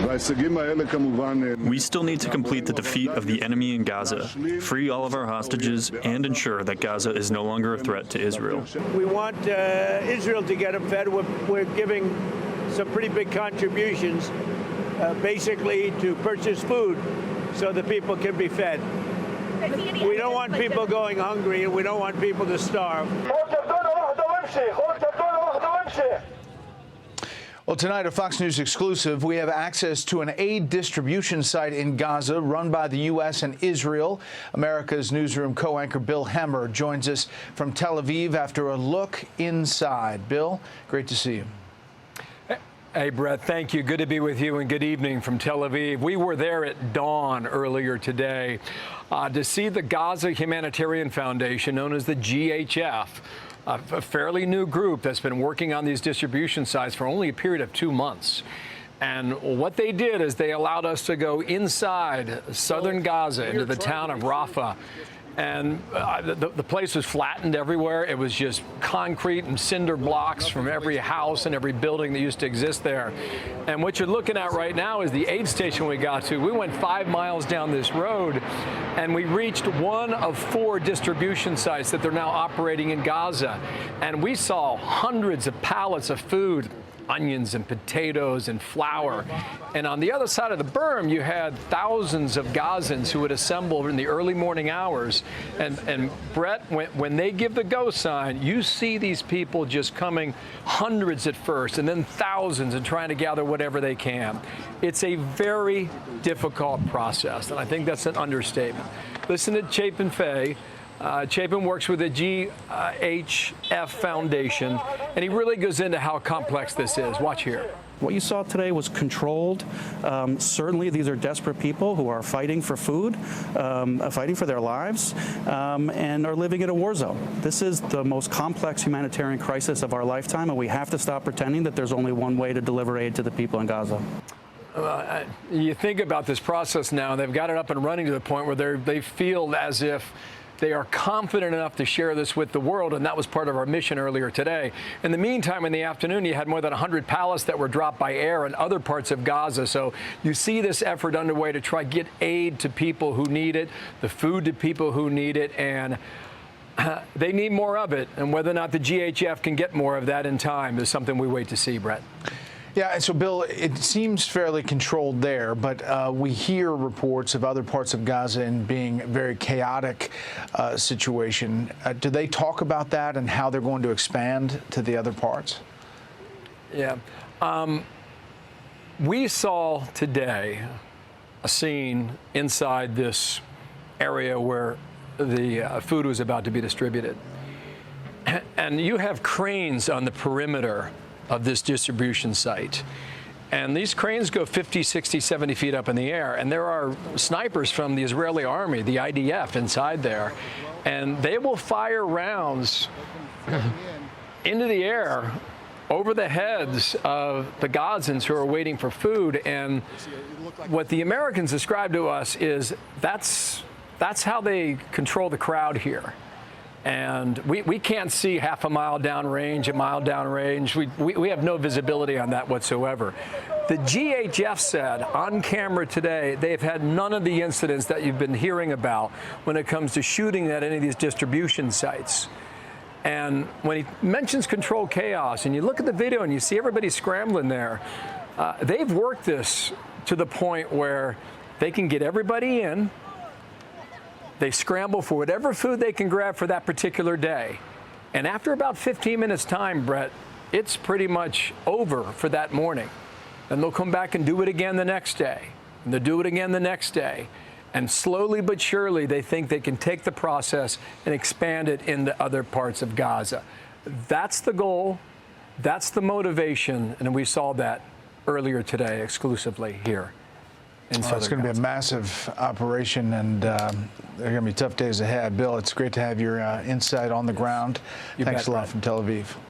We still need to complete the defeat of the enemy in Gaza, free all of our hostages, and ensure that Gaza is no longer a threat to Israel. We want Israel to get them fed. We're giving some pretty big contributions, basically to purchase food so the people can be fed. We don't want people going hungry, and we don't want people to starve. Well, tonight, a Fox News exclusive, we have access to an aid distribution site in Gaza run by the U.S. and Israel. America's Newsroom co-anchor Bill Hemmer joins us from Tel Aviv after a look inside. Bill, great to see you. Hey, Brett, thank you. Good to be with you, and good evening from Tel Aviv. We were there at dawn earlier today to see the Gaza Humanitarian Foundation, known as the GHF, a fairly new group that's been working on these distribution sites for only a period of 2 months. And what they did is they allowed us to go inside southern Gaza into the town of Rafah. And the place was flattened everywhere. It was just concrete and cinder blocks from every house and every building that used to exist there. And what you're looking at right now is the aid station we got to. We went 5 miles down this road, and we reached one of 4 distribution sites that they're now operating in Gaza. And we saw hundreds of pallets of food, onions and potatoes and flour. And on the other side of the berm, you had thousands of Gazans who would assemble in the early morning hours. And Brett, when they give the go sign, you see these people just coming, hundreds at first, and then thousands, and trying to gather whatever they can. It's a very difficult process, and I think that's an understatement. Listen to Chapin Fay. Chapin works with the GHF Foundation, and he really goes into how complex this is. Watch here. What you saw today was controlled. Certainly, these are desperate people who are fighting for food, fighting for their lives, and are living in a war zone. This is the most complex humanitarian crisis of our lifetime, and we have to stop pretending that there's only one way to deliver aid to the people in Gaza. You think about this process now, they've got it up and running to the point where they feel as if they are confident enough to share this with the world, and that was part of our mission earlier today. In the meantime, in the afternoon, you had more than 100 pallets that were dropped by air in other parts of Gaza. So you see this effort underway to try to get aid to people who need it, the food to people who need it, and they need more of it. And whether or not the GHF can get more of that in time is something we wait to see, Brett. Yeah, so Bill, it seems fairly controlled there, but we hear reports of other parts of Gaza in being a very chaotic situation. Do they talk about that and how they're going to expand to the other parts? Yeah. We saw today a scene inside this area where the food was about to be distributed. And you have cranes on the perimeter of this distribution site. And these cranes go 50, 60, 70 feet up in the air. And there are snipers from the Israeli army, the IDF, inside there. And they will fire rounds into the air over the heads of the Gazans who are waiting for food. And what the Americans describe to us is that's how they control the crowd here. And we can't see half a mile downrange, a mile downrange. We have no visibility on that whatsoever. The GHF said on camera today they've had none of the incidents that you've been hearing about when it comes to shooting at any of these distribution sites. And when he mentions controlled chaos, and you look at the video and you see everybody scrambling there, they've worked this to the point where they can get everybody in. They scramble for whatever food they can grab for that particular day. And after about 15 minutes time, Brett, it's pretty much over for that morning. Then they'll come back and do it again the next day. And they'll do it again the next day. And slowly but surely, they think they can take the process and expand it into other parts of Gaza. That's the goal. That's the motivation. And we saw that earlier today exclusively here. It's going to be a massive operation, and there are going to be tough days ahead. Bill, it's great to have your insight on the ground. Thanks a lot from Tel Aviv.